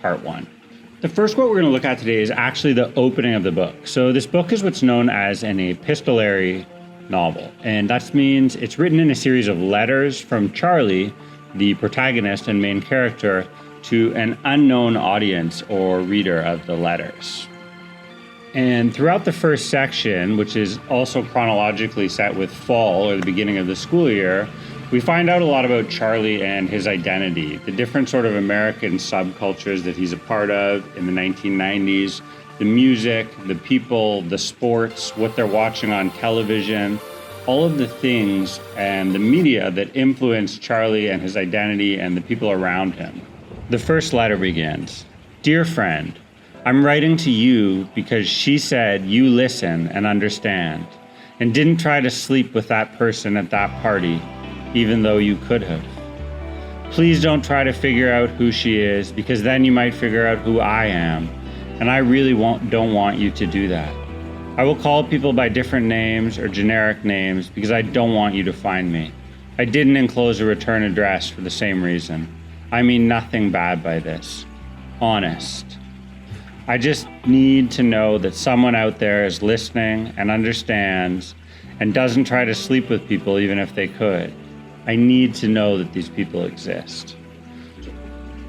part 1. The first quote we're going to look at today is actually the opening of the book. So this book is what's known as an epistolary novel, and that means it's written in a series of letters from Charlie, the protagonist and main character, to an unknown audience or reader of the letters. And throughout the first section, which is also chronologically set with fall or the beginning of the school year, we find out a lot about Charlie and his identity, the different sort of American subcultures that he's a part of in the 1990s, the music, the people, the sports, what they're watching on television, all of the things and the media that influence Charlie and his identity and the people around him. The first letter begins, "Dear friend, I'm writing to you because she said you listen and understand, and didn't try to sleep with that person at that party, even though you could have. Please don't try to figure out who she is, because then you might figure out who I am, and I really don't want you to do that. I will call people by different names or generic names because I don't want you to find me. I didn't enclose a return address for the same reason. I mean nothing bad by this. Honest. I just need to know that someone out there is listening and understands and doesn't try to sleep with people even if they could. I need to know that these people exist."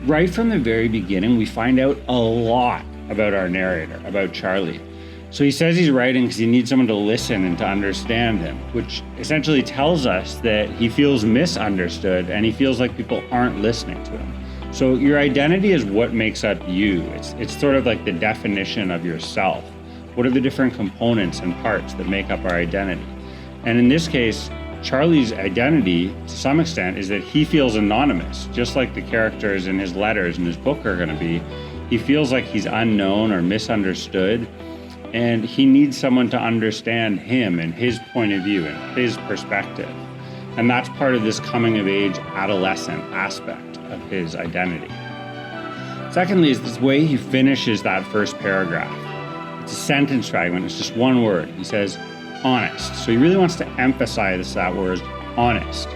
Right from the very beginning, we find out a lot about our narrator, about Charlie. So he says he's writing because he needs someone to listen and to understand him, which essentially tells us that he feels misunderstood and he feels like people aren't listening to him. So your identity is what makes up you. It's sort of like the definition of yourself. What are the different components and parts that make up our identity? And in this case, Charlie's identity, to some extent, is that he feels anonymous, just like the characters in his letters in his book are going to be. He feels like he's unknown or misunderstood, and he needs someone to understand him and his point of view and his perspective. And that's part of this coming-of-age adolescent aspect of his identity. Secondly is this way he finishes that first paragraph. It's a sentence fragment, it's just one word. He says, honest. So he really wants to emphasize that word, honest.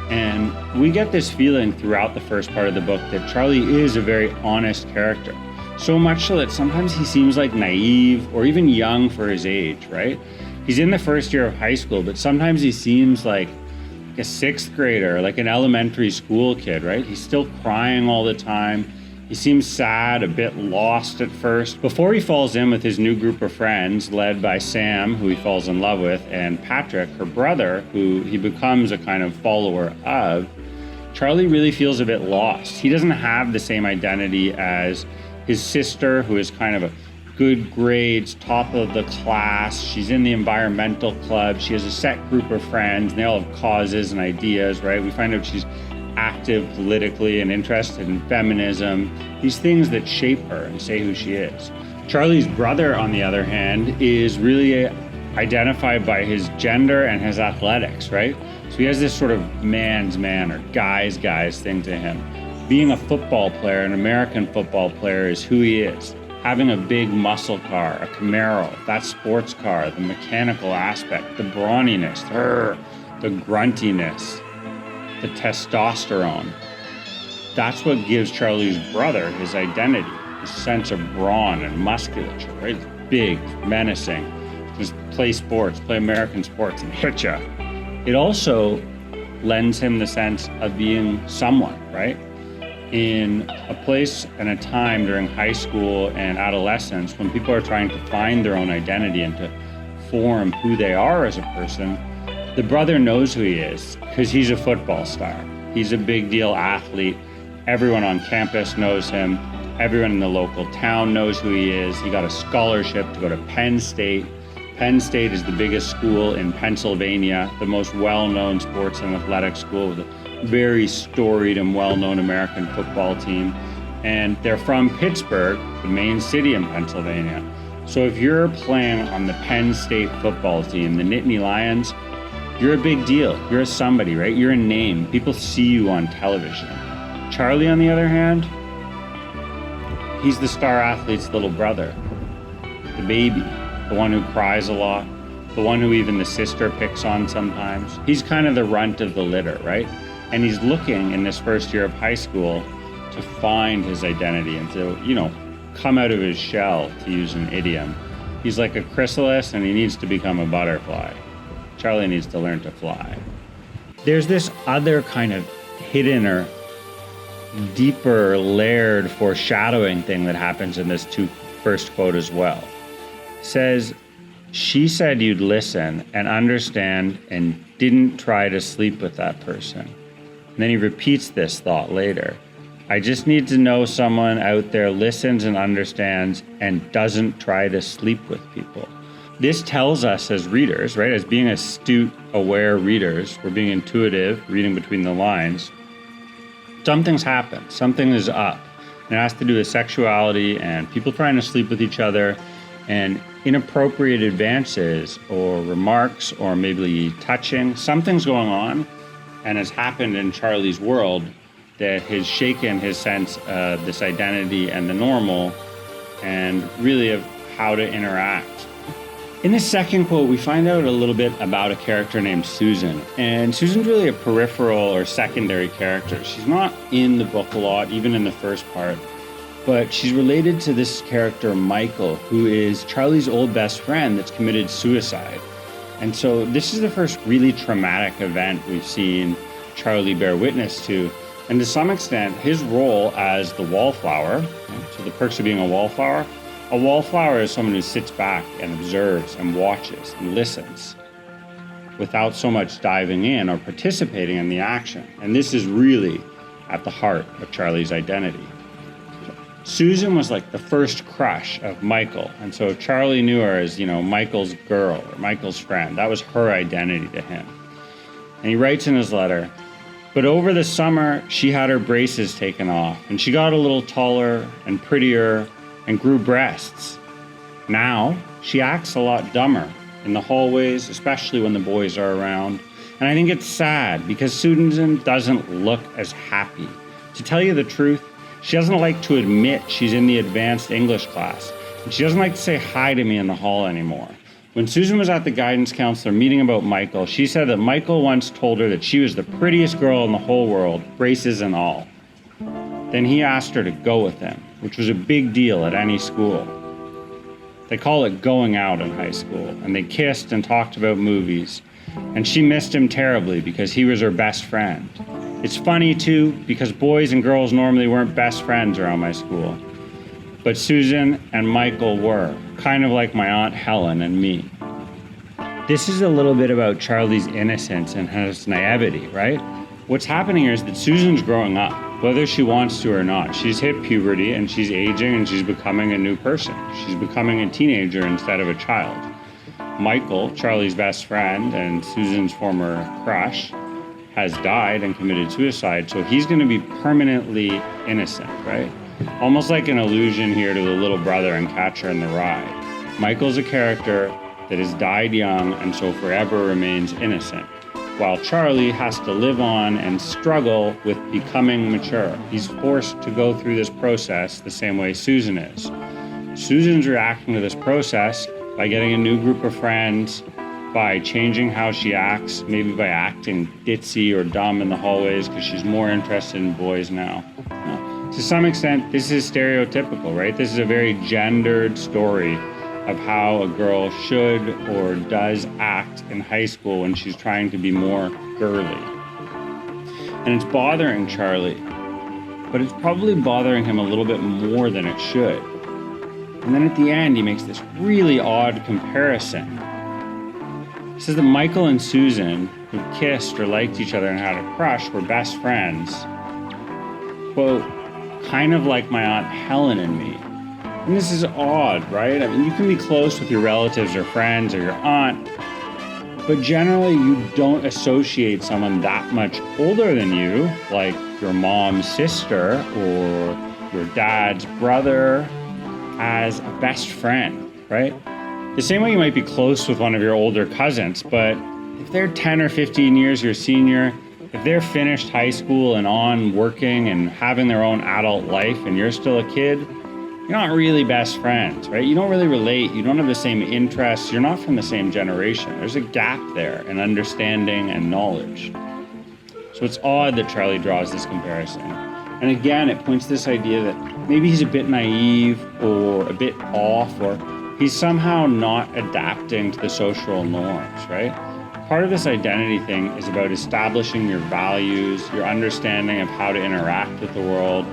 And we get this feeling throughout the first part of the book that Charlie is a very honest character. So much so that sometimes he seems like naive or even young for his age, right? He's in the first year of high school, but sometimes he seems like a sixth grader, like an elementary school kid, right? He's still crying all the time. He seems sad, a bit lost at first. Before he falls in with his new group of friends, led by Sam, who he falls in love with, and Patrick, her brother, who he becomes a kind of follower of, Charlie really feels a bit lost. He doesn't have the same identity as his sister, who is kind of a good grades, top of the class. She's in the environmental club. She has a set group of friends, and they all have causes and ideas, right? We find out she's active politically and interested in feminism, these things that shape her and say who she is. Charlie's brother, on the other hand, is really identified by his gender and his athletics, right? So he has this sort of man's man or guy's thing to him. Being a football player, an American football player, is who he is. Having a big muscle car, a Camaro, that sports car, the mechanical aspect, the brawniness, the gruntiness, the testosterone. That's what gives Charlie's brother his identity, his sense of brawn and musculature, right? Big, menacing, just play sports, play American sports and hit ya. It also lends him the sense of being someone, right? In a place and a time during high school and adolescence when people are trying to find their own identity and to form who they are as a person, the brother knows who he is because he's a football star. He's a big deal athlete. Everyone on campus knows him. Everyone in the local town knows who he is. He got a scholarship to go to Penn State. Penn State is the biggest school in Pennsylvania, the most well-known sports and athletics school with a very storied and well-known American football team. And they're from Pittsburgh, the main city in Pennsylvania. So if you're playing on the Penn State football team, the Nittany Lions, you're a big deal. You're a somebody, right? You're a name. People see you on television. Charlie, on the other hand, he's the star athlete's little brother, the baby, the one who cries a lot, the one who even the sister picks on sometimes. He's kind of the runt of the litter, right? And he's looking in this first year of high school to find his identity and to, come out of his shell, to use an idiom. He's like a chrysalis and he needs to become a butterfly. Charlie needs to learn to fly. There's this other kind of hidden or deeper layered foreshadowing thing that happens in this first quote as well. It says, she said you'd listen and understand and didn't try to sleep with that person. And then he repeats this thought later. I just need to know someone out there listens and understands and doesn't try to sleep with people. This tells us as readers, right, as being astute, aware readers, we're being intuitive, reading between the lines, something's happened, something is up. And it has to do with sexuality and people trying to sleep with each other and inappropriate advances or remarks or maybe touching. Something's going on and has happened in Charlie's world that has shaken his sense of this identity and the normal and really of how to interact. In the second quote, we find out a little bit about a character named Susan. And Susan's really a peripheral or secondary character. She's not in the book a lot, even in the first part. But she's related to this character, Michael, who is Charlie's old best friend that's committed suicide. And so this is the first really traumatic event we've seen Charlie bear witness to. And to some extent, his role as the wallflower, so the perks of being a wallflower is someone who sits back and observes and watches and listens without so much diving in or participating in the action. And this is really at the heart of Charlie's identity. Susan was like the first crush of Michael. And so Charlie knew her as, Michael's girl or Michael's friend. That was her identity to him. And he writes in his letter, but over the summer, she had her braces taken off and she got a little taller and prettier and grew breasts. Now, she acts a lot dumber in the hallways, especially when the boys are around. And I think it's sad because Susan doesn't look as happy. To tell you the truth, she doesn't like to admit she's in the advanced English class. And she doesn't like to say hi to me in the hall anymore. When Susan was at the guidance counselor meeting about Michael, she said that Michael once told her that she was the prettiest girl in the whole world, braces and all. Then he asked her to go with him, which was a big deal at any school. They call it going out in high school, and they kissed and talked about movies. And she missed him terribly because he was her best friend. It's funny too, because boys and girls normally weren't best friends around my school. But Susan and Michael were, kind of like my Aunt Helen and me. This is a little bit about Charlie's innocence and his naivety, right? What's happening here is that Susan's growing up, whether she wants to or not. She's hit puberty and she's aging and she's becoming a new person. She's becoming a teenager instead of a child. Michael, Charlie's best friend and Susan's former crush, has died and committed suicide, so he's going to be permanently innocent, right? Almost like an allusion here to the little brother in Catcher in the Rye. Michael's a character that has died young and so forever remains innocent, while Charlie has to live on and struggle with becoming mature. He's forced to go through this process the same way Susan is. Susan's reacting to this process by getting a new group of friends, by changing how she acts, maybe by acting ditzy or dumb in the hallways because she's more interested in boys now. To some extent, this is stereotypical, right? This is a very gendered story of how a girl should or does act in high school when she's trying to be more girly. And it's bothering Charlie, but it's probably bothering him a little bit more than it should. And then at the end, he makes this really odd comparison. He says that Michael and Susan, who kissed or liked each other and had a crush, were best friends, quote, kind of like my Aunt Helen and me. And this is odd, right? I mean, you can be close with your relatives or friends or your aunt, but generally you don't associate someone that much older than you, like your mom's sister or your dad's brother, as a best friend, right? The same way you might be close with one of your older cousins, but if they're 10 or 15 years your senior, if they're finished high school and on working and having their own adult life and you're still a kid, you're not really best friends, right? You don't really relate. You don't have the same interests. You're not from the same generation. There's a gap there in understanding and knowledge. So it's odd that Charlie draws this comparison. And again, it points to this idea that maybe he's a bit naive or a bit off, or he's somehow not adapting to the social norms, right? Part of this identity thing is about establishing your values, your understanding of how to interact with the world,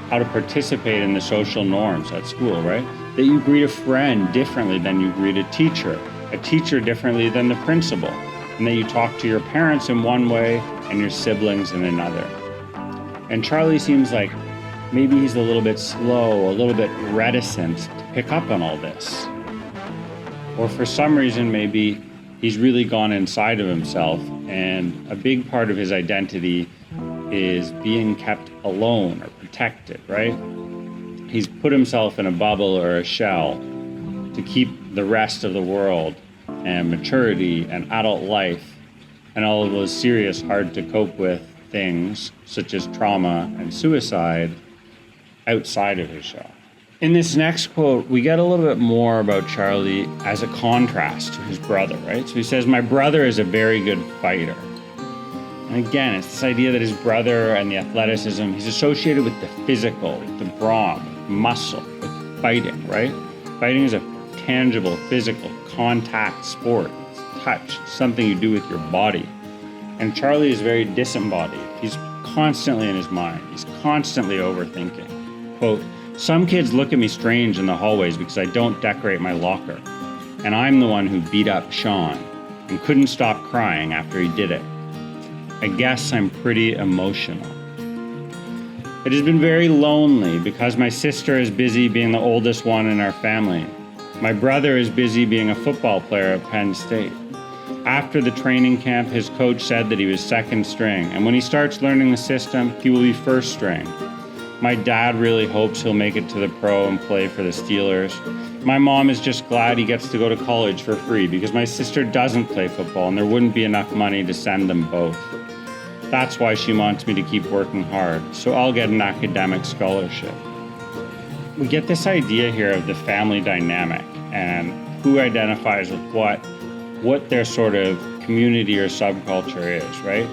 how to participate in the social norms at school, right? That you greet a friend differently than you greet a teacher differently than the principal, and that you talk to your parents in one way and your siblings in another. And Charlie seems like maybe he's a little bit slow, a little bit reticent to pick up on all this. Or for some reason, maybe he's really gone inside of himself, and a big part of his identity is being kept alone or protected, right? He's put himself in a bubble or a shell to keep the rest of the world and maturity and adult life and all of those serious, hard to cope with things such as trauma and suicide outside of his shell. In this next quote, we get a little bit more about Charlie as a contrast to his brother, right? So he says, "My brother is a very good fighter." And again, it's this idea that his brother and the athleticism, he's associated with the physical, with the brawn, with muscle, with fighting, right? Fighting is a tangible, physical, contact sport. It's touch, it's something you do with your body. And Charlie is very disembodied. He's constantly in his mind. He's constantly overthinking. Quote, "Some kids look at me strange in the hallways because I don't decorate my locker. And I'm the one who beat up Sean and couldn't stop crying after he did it. I guess I'm pretty emotional. It has been very lonely because my sister is busy being the oldest one in our family. My brother is busy being a football player at Penn State. After the training camp, his coach said that he was second string, and when he starts learning the system, he will be first string. My dad really hopes he'll make it to the pro and play for the Steelers. My mom is just glad he gets to go to college for free because my sister doesn't play football and there wouldn't be enough money to send them both. That's why she wants me to keep working hard, so I'll get an academic scholarship." We get this idea here of the family dynamic and who identifies with what their sort of community or subculture is, right?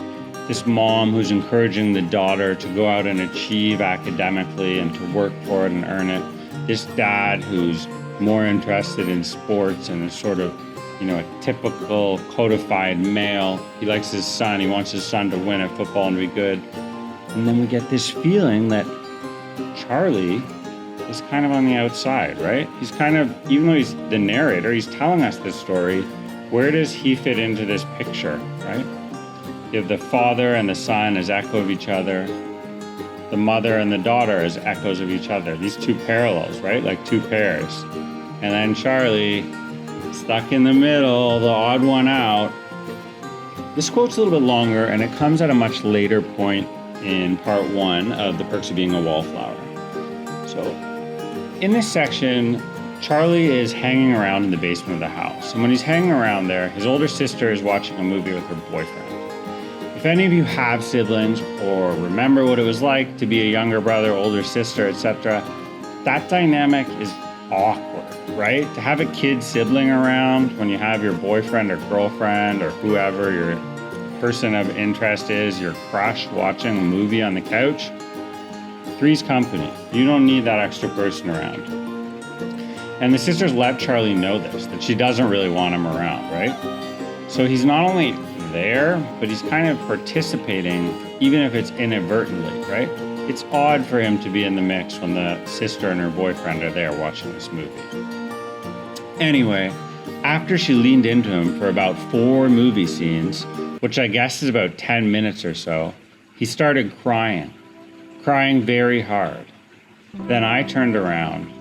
This mom who's encouraging the daughter to go out and achieve academically and to work for it and earn it. This dad who's more interested in sports and is sort of, a typical codified male. He likes his son. He wants his son to win at football and be good. And then we get this feeling that Charlie is kind of on the outside, right? He's kind of, even though he's the narrator, he's telling us this story. Where does he fit into this picture, right? You have the father and the son as echo of each other. The mother and the daughter as echoes of each other. These two parallels, right? Like two pairs. And then Charlie, stuck in the middle, the odd one out. This quote's a little bit longer, and it comes at a much later point in part 1 of The Perks of Being a Wallflower. So, in this section, Charlie is hanging around in the basement of the house. And when he's hanging around there, his older sister is watching a movie with her boyfriend. If any of you have siblings or remember what it was like to be a younger brother, older sister, etc., that dynamic is awkward, right? To have a kid sibling around when you have your boyfriend or girlfriend or whoever your person of interest is, your crush watching a movie on the couch, three's company. You don't need that extra person around. And the sisters let Charlie know this, that she doesn't really want him around, right? So he's not only there, but he's kind of participating, even if it's inadvertently, right? It's odd for him to be in the mix when the sister and her boyfriend are there watching this movie. Anyway, after she leaned into him for about 4 movie scenes, which I guess is about 10 minutes or so, he started crying very hard. Then I turned around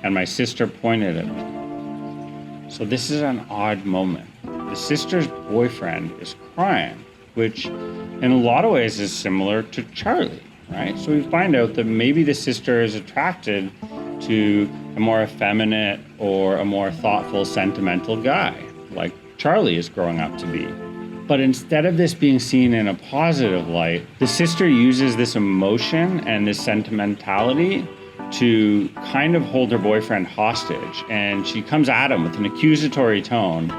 and my sister pointed at me. So this is an odd moment. The sister's boyfriend is crying, which in a lot of ways is similar to Charlie, right? So we find out that maybe the sister is attracted to a more effeminate or a more thoughtful, sentimental guy, like Charlie is growing up to be. But instead of this being seen in a positive light, the sister uses this emotion and this sentimentality to kind of hold her boyfriend hostage. And she comes at him with an accusatory tone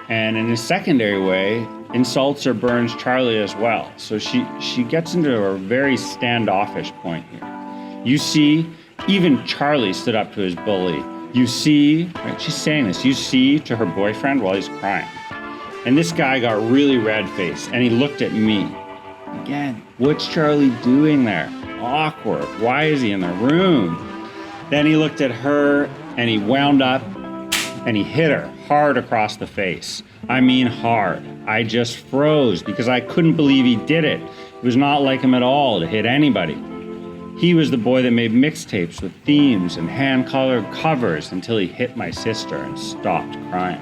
And in a secondary way, insults or burns Charlie as well. So she gets into a very standoffish point here. You see, even Charlie stood up to his bully. You see, right, she's saying this, you see to her boyfriend while he's crying. And this guy got really red-faced, and he looked at me. Again, what's Charlie doing there? Awkward. Why is he in the room? Then he looked at her, and he wound up, and he hit her hard across the face. I mean hard. I just froze because I couldn't believe he did it. It was not like him at all to hit anybody. He was the boy that made mixtapes with themes and hand-colored covers until he hit my sister and stopped crying.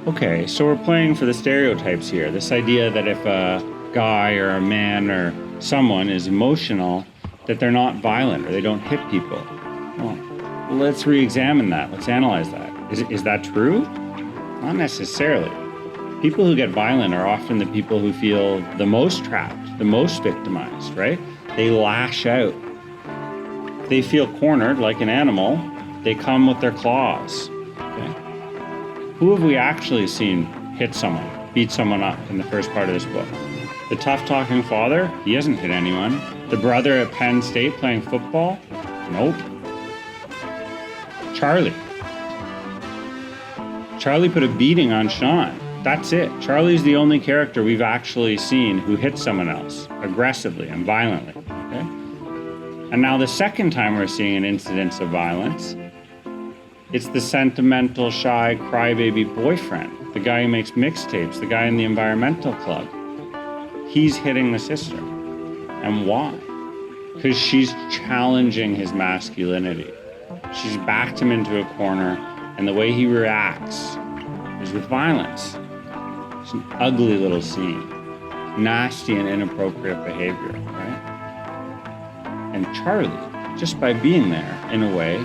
Okay, so we're playing for the stereotypes here. This idea that if a guy or a man or someone is emotional, that they're not violent or they don't hit people. Well, let's re-examine that. Let's analyze that. Is that true? Not necessarily. People who get violent are often the people who feel the most trapped, the most victimized, right? They lash out. They feel cornered like an animal. They come with their claws. Okay? Who have we actually seen hit someone, beat someone up in the first part of this book? The tough-talking father? He hasn't hit anyone. The brother at Penn State playing football? Nope. Charlie. Charlie put a beating on Sean. That's it. Charlie's the only character we've actually seen who hits someone else aggressively and violently. Okay? And now the second time we're seeing an incidence of violence, it's the sentimental, shy, crybaby boyfriend, the guy who makes mixtapes, the guy in the environmental club. He's hitting the sister. And why? Because she's challenging his masculinity. She's backed him into a corner, and the way he reacts is with violence. It's an ugly little scene. Nasty and inappropriate behavior, right? And Charlie, just by being there, in a way,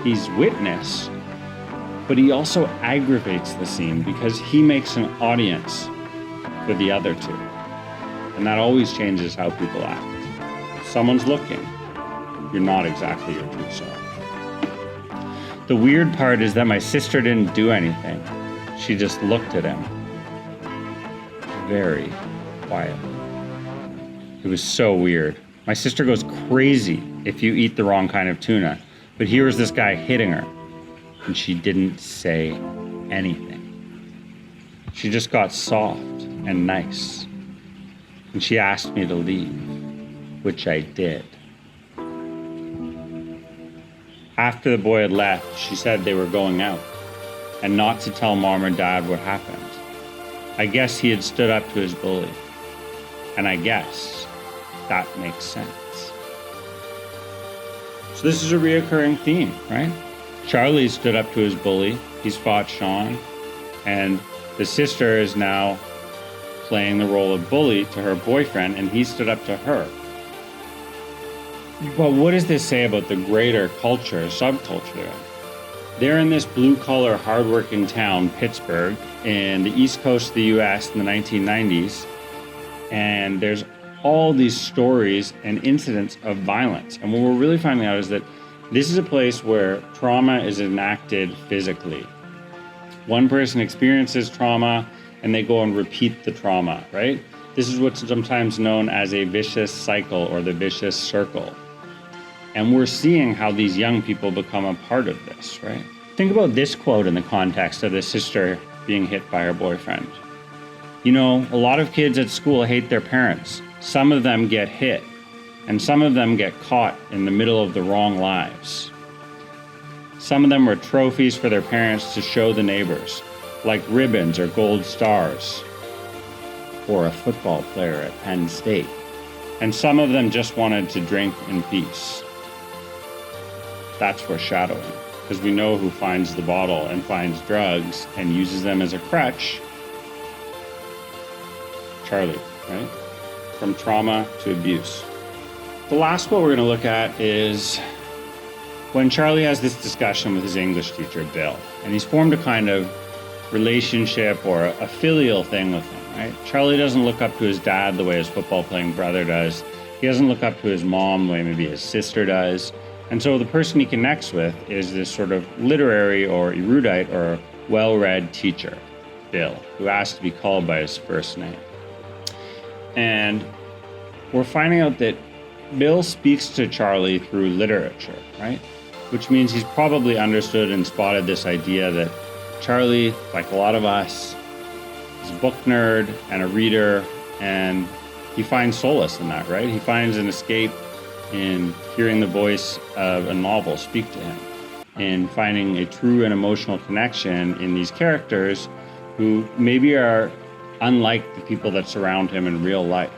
he's witness, but he also aggravates the scene because he makes an audience for the other two. And that always changes how people act. If someone's looking, you're not exactly your true self. The weird part is that my sister didn't do anything. She just looked at him very quietly. It was so weird. My sister goes crazy if you eat the wrong kind of tuna, but here was this guy hitting her, and she didn't say anything. She just got soft and nice, and she asked me to leave, which I did. After the boy had left, she said they were going out, and not to tell mom or dad what happened. I guess he had stood up to his bully, and I guess that makes sense. So this is a reoccurring theme, right? Charlie stood up to his bully, he's fought Sean, and the sister is now playing the role of bully to her boyfriend, and he stood up to her. But what does this say about the greater culture, subculture? They're in this blue-collar, hardworking town, Pittsburgh, in the east coast of the U.S. in the 1990s, and there's all these stories and incidents of violence. And what we're really finding out is that this is a place where trauma is enacted physically. One person experiences trauma, and they go and repeat the trauma, right? This is what's sometimes known as a vicious cycle or the vicious circle. And we're seeing how these young people become a part of this, right? Think about this quote in the context of the sister being hit by her boyfriend. You know, a lot of kids at school hate their parents. Some of them get hit, and some of them get caught in the middle of the wrong lives. Some of them were trophies for their parents to show the neighbors, like ribbons or gold stars, or a football player at Penn State. And some of them just wanted to drink in peace. That's foreshadowing, because we know who finds the bottle and finds drugs and uses them as a crutch. Charlie, right? From trauma to abuse. The last quote we're going to look at is when Charlie has this discussion with his English teacher, Bill, and he's formed a kind of relationship or a filial thing with him, right? Charlie doesn't look up to his dad the way his football-playing brother does. He doesn't look up to his mom the way maybe his sister does. And so the person he connects with is this sort of literary or erudite or well-read teacher. Bill, who asks to be called by his first name. And we're finding out that Bill speaks to Charlie through literature, right? Which means he's probably understood and spotted this idea that Charlie, like a lot of us, is a book nerd and a reader, and he finds solace in that, right? He finds an escape in hearing the voice of a novel speak to him, in finding a true and emotional connection in these characters who maybe are unlike the people that surround him in real life.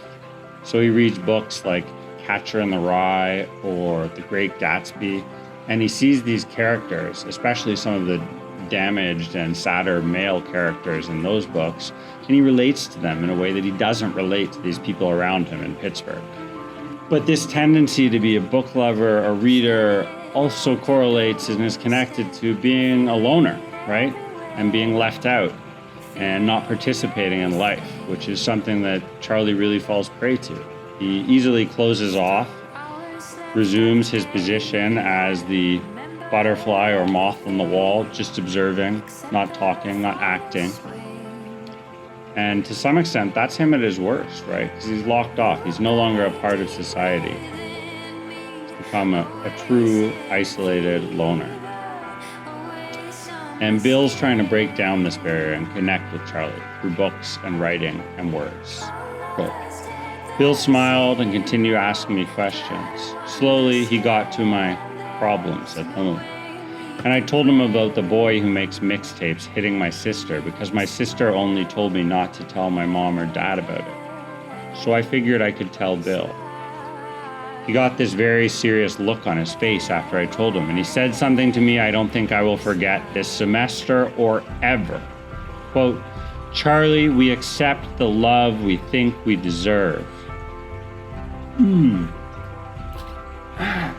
So he reads books like Catcher in the Rye or The Great Gatsby, and he sees these characters, especially some of the damaged and sadder male characters in those books, and he relates to them in a way that he doesn't relate to these people around him in Pittsburgh. But this tendency to be a book lover, a reader, also correlates and is connected to being a loner, right? And being left out and not participating in life, which is something that Charlie really falls prey to. He easily closes off, resumes his position as the butterfly or moth on the wall, just observing, not talking, not acting. And to some extent, that's him at his worst, right? Because he's locked off. He's no longer a part of society. He's become a true, isolated loner. And Bill's trying to break down this barrier and connect with Charlie through books and writing and words. Quote, Bill smiled and continued asking me questions. Slowly, he got to my problems at home. And I told him about the boy who makes mixtapes hitting my sister because my sister only told me not to tell my mom or dad about it. So I figured I could tell Bill. He got this very serious look on his face after I told him, and he said something to me I don't think I will forget this semester or ever. Quote, Charlie, we accept the love we think we deserve.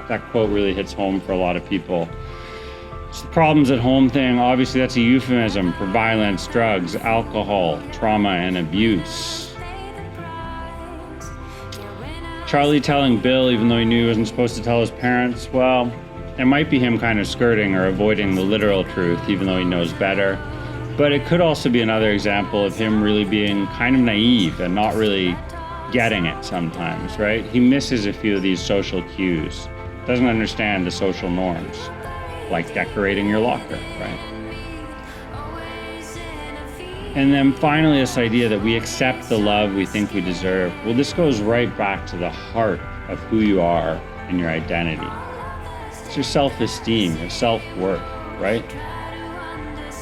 That quote really hits home for a lot of people. It's the problems at home thing. Obviously, that's a euphemism for violence, drugs, alcohol, trauma, and abuse. Charlie telling Bill, even though he knew he wasn't supposed to tell his parents, well, it might be him kind of skirting or avoiding the literal truth, even though he knows better. But it could also be another example of him really being kind of naive and not really getting it sometimes, right? He misses a few of these social cues, doesn't understand the social norms, like decorating your locker, right? And then finally, this idea that we accept the love we think we deserve. Well, this goes right back to the heart of who you are and your identity. It's your self-esteem, your self-worth, right?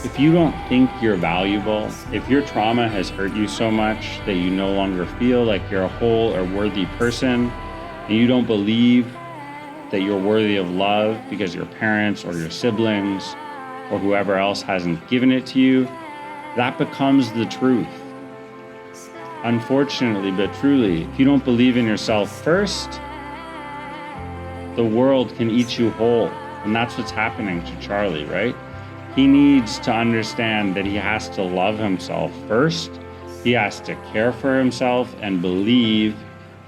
If you don't think you're valuable, if your trauma has hurt you so much that you no longer feel like you're a whole or worthy person, and you don't believe that you're worthy of love because your parents or your siblings or whoever else hasn't given it to you, that becomes the truth. Unfortunately, but truly, if you don't believe in yourself first, the world can eat you whole. And that's what's happening to Charlie, right? He needs to understand that he has to love himself first. He has to care for himself and believe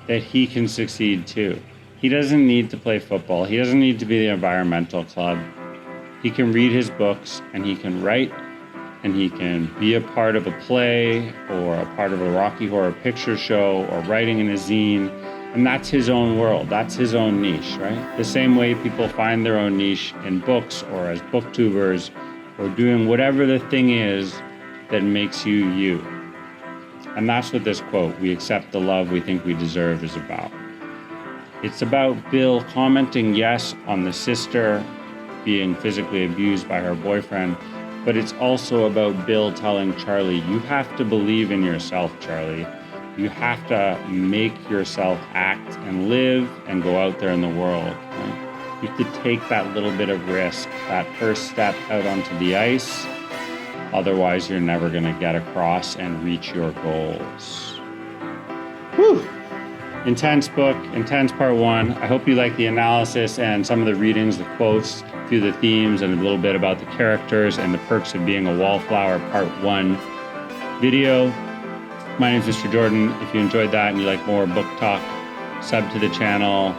that he can succeed too. He doesn't need to play football. He doesn't need to be the environmental club. He can read his books and he can write and he can be a part of a play or a part of a Rocky Horror Picture Show or writing in a zine. And that's his own world. That's his own niche, right? The same way people find their own niche in books or as booktubers or doing whatever the thing is that makes you you. And that's what this quote, we accept the love we think we deserve, is about. It's about Bill commenting, yes, on the sister being physically abused by her boyfriend, but it's also about Bill telling Charlie, you have to believe in yourself, Charlie. You have to make yourself act and live and go out there in the world. Right? You have to take that little bit of risk, that first step out onto the ice. Otherwise, you're never going to get across and reach your goals. Whew! Intense book, intense part one. I hope you like the analysis and some of the readings, the quotes, a few of the themes, and a little bit about the characters and the perks of being a wallflower part one video. My name is Mr. Jordan. If you enjoyed that and you like more book talk, sub to the channel,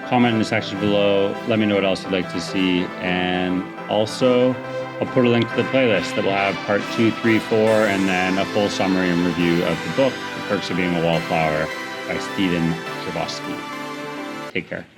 comment in the section below. Let me know what else you'd like to see. And also, I'll put a link to the playlist that will have part 2, 3, 4, and then a full summary and review of the book, The Perks of Being a Wallflower by Stephen Chbosky. Take care.